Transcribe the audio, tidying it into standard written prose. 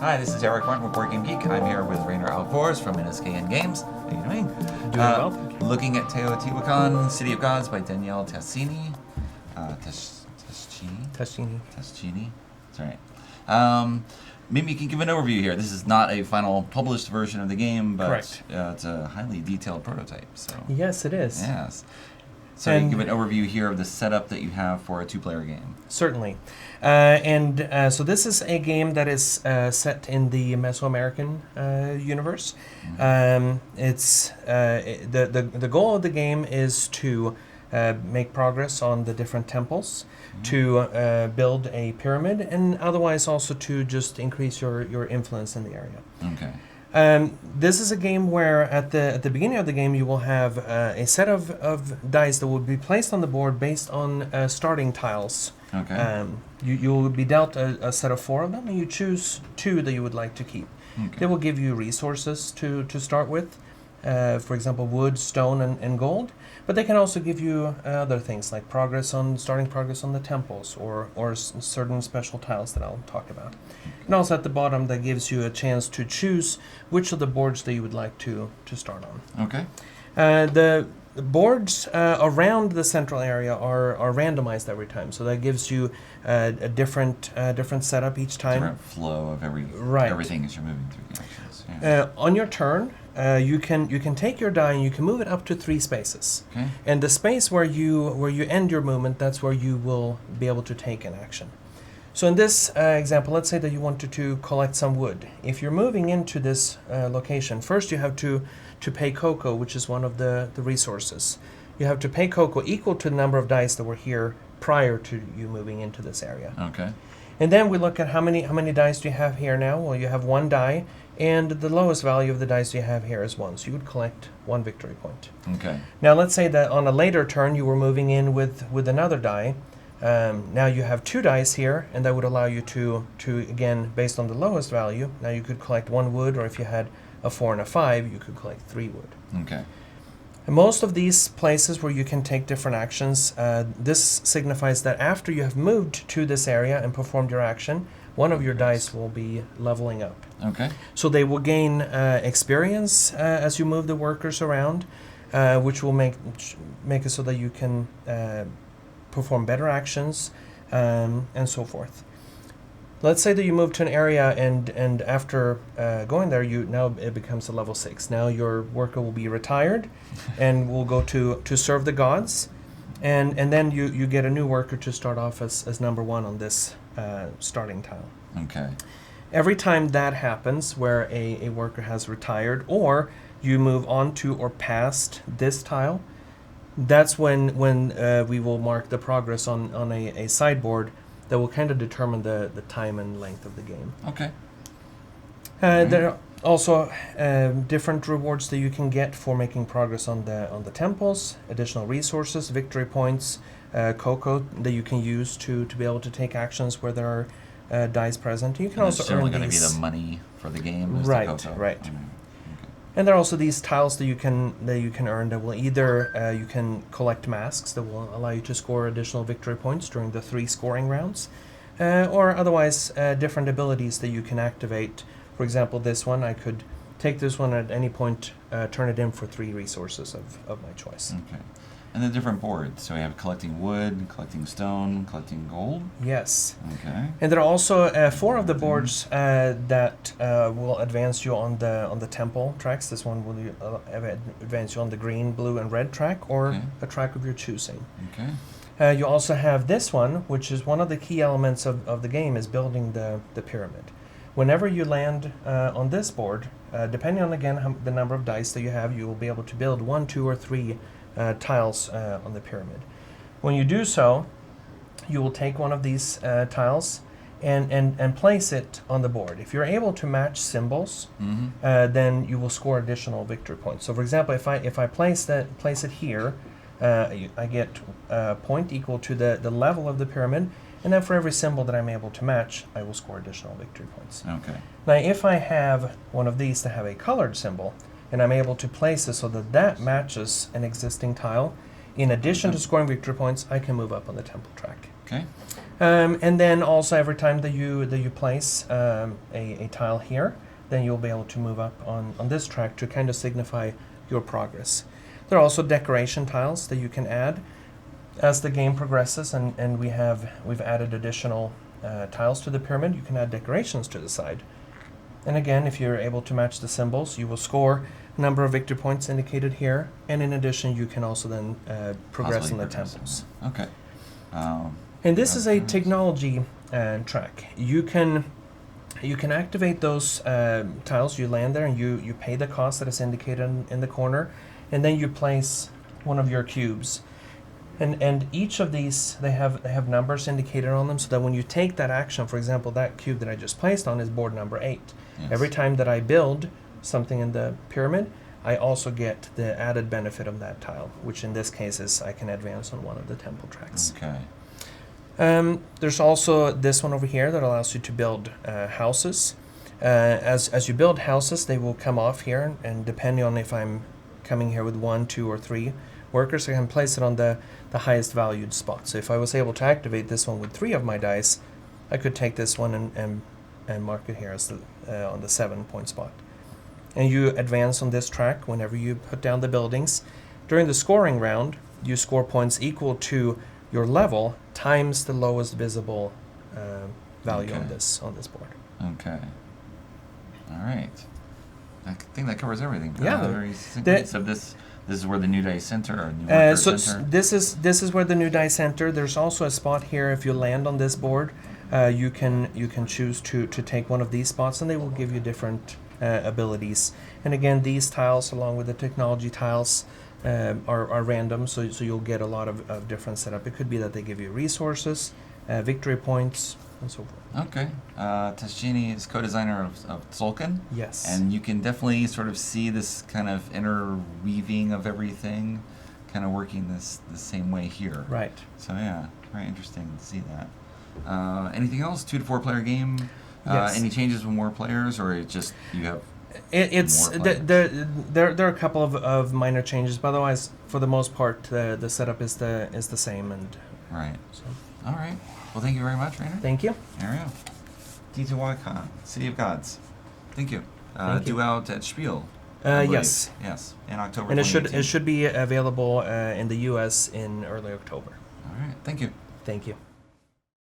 Hi, this is Eric Martin with Board Game Geek. I'm here with Rainer Alvors from NSKN Games. How are you doing? Doing well, thank you. Looking at Teotihuacan, City of Gods by Danielle Taschini. Taschini? That's right. Maybe you can give an overview here. This is not a final published version of the game, but Correct. It's a highly detailed prototype. So Yes, it is. yes. So you can give an overview here of the setup that you have for a two-player game. Certainly. So this is a game that is set in the Mesoamerican universe. It's the goal of the game is to make progress on the different temples, to build a pyramid, and otherwise also to just increase your influence in the area. Okay. This is a game where at the beginning of the game you will have a set of dice that will be placed on the board based on starting tiles. Okay. You will be dealt a set of 4 of them, and you choose 2 that you would like to keep. Okay. They will give you resources to start with, for example, wood, stone, and gold. But they can also give you other things like starting progress on the temples or certain special tiles that I'll talk about. And also at the bottom, that gives you a chance to choose which of the boards that you would like to start on. Okay. The boards around the central area are randomized every time, so that gives you a different setup each time. Different flow of Right. everything as you're moving through the actions. Yeah. On your turn, you can take your die and you can move it up to 3 spaces. Okay. And the space where you end your movement, that's where you will be able to take an action. So in this example, let's say that you wanted to collect some wood. If you're moving into this location, first you have to pay cocoa, which is one of the resources. You have to pay cocoa equal to the number of dice that were here prior to you moving into this area. Okay. And then we look at how many dice do you have here now? Well, you have 1 die, and the lowest value of the dice you have here is 1. So you would collect 1 victory point. Okay. Now let's say that on a later turn you were moving in with another die. Now you have 2 dice here, and that would allow you to again, based on the lowest value, now you could collect 1 wood, or if you had a 4 and a 5, you could collect 3 wood. Okay. And most of these places where you can take different actions, this signifies that after you have moved to this area and performed your action, one of your dice will be leveling up. Okay. So they will gain experience as you move the workers around, which will make it so that you can perform better actions and so forth. Let's say that you move to an area and after going there, now it becomes a level 6. Now your worker will be retired and will go to serve the gods, and then you get a new worker to start off as number 1 on this starting tile. Okay. Every time that happens, where a worker has retired or you move on to or past this tile, that's when we will mark the progress on a sideboard that will kind of determine the time and length of the game. Okay. There are also different rewards that you can get for making progress on the temples, additional resources, victory points, cocoa that you can use to be able to take actions where there are dice present. You can also it's earn generally going to be these. the money for the game. Is Right, the cocoa. right. Okay. And there are also these tiles that you can earn that will either you can collect masks that will allow you to score additional victory points during the 3 scoring rounds, or otherwise different abilities that you can activate. For example, this one, I could take this one at any point, turn it in for 3 resources of my choice. Okay. And the different boards. So we have collecting wood, collecting stone, collecting gold. Yes. Okay. And there are also 4 of the boards that will advance you on the temple tracks. This one will advance you on the green, blue, and red track, or Okay. a track of your choosing. Okay. You also have this one, which is one of the key elements of the game, is building the pyramid. Whenever you land on this board, depending on, again, the number of dice that you have, you will be able to build 1, 2, or 3 tiles on the pyramid. When you do so, you will take one of these tiles and place it on the board. If you're able to match symbols, then you will score additional victory points. So, for example, if I place it here, I get a point equal to the level of the pyramid, and then for every symbol that I'm able to match, I will score additional victory points. Okay. Now, if I have one of these to have a colored symbol, and I'm able to place it so that matches an existing tile, in addition to scoring victory points, I can move up on the temple track. Okay. And then also every time that you place a tile here, then you'll be able to move up on this track to kind of signify your progress. There are also decoration tiles that you can add as the game progresses, and we've added additional tiles to the pyramid. You can add decorations to the side. And again, if you're able to match the symbols, you will score a number of victory points indicated here. And in addition, you can also then progress Possibly in the progress. temples. Okay. And this is a Okay. technology track. You can activate those tiles. You land there and you pay the cost that is indicated in the corner, and then you place one of your cubes. And each of these, they have numbers indicated on them, so that when you take that action, for example, that cube that I just placed on is board number 8. Yes. Every time that I build something in the pyramid, I also get the added benefit of that tile, which in this case is I can advance on one of the temple tracks. Okay. There's also this one over here that allows you to build houses. As you build houses, they will come off here, and depending on if I'm coming here with 1, 2, or 3 workers, I can place it on the highest valued spot. So if I was able to activate this one with 3 of my dice, I could take this one and mark it here as on the 7-point spot. And you advance on this track whenever you put down the buildings. During the scoring round, you score points equal to your level times the lowest visible value Okay. on this board. Okay. All right. I think that covers everything. Yeah, Very succinctly. the- So this is where the new dice center or new worker center. This is where the new dice center. There's also a spot here. If you land on this board, you can choose to take one of these spots, and they will give you different abilities. And again, these tiles, along with the technology tiles, are random, so you'll get a lot of different setup. It could be that they give you resources, victory points, and so forth. Okay. Taschini is co-designer of Tzolk'in. Yes. And you can definitely sort of see this kind of interweaving of everything kind of working the same way here. Right. So yeah, very interesting to see that. Anything else? 2 to 4 player game? Yes. Any changes with more players, or it just you have It's more players? there are a couple of minor changes, but otherwise, for the most part, the setup is the same. And Right. so, All right. Well, thank you very much, Rainer. thank you. There we go. Teotihuacan, City of Gods. Thank you. Thank you. Due out at Spiel. I believe. Yes, Yes, in October. and it 2018. should be available in the U.S. in early October. All right. Thank you. Thank you.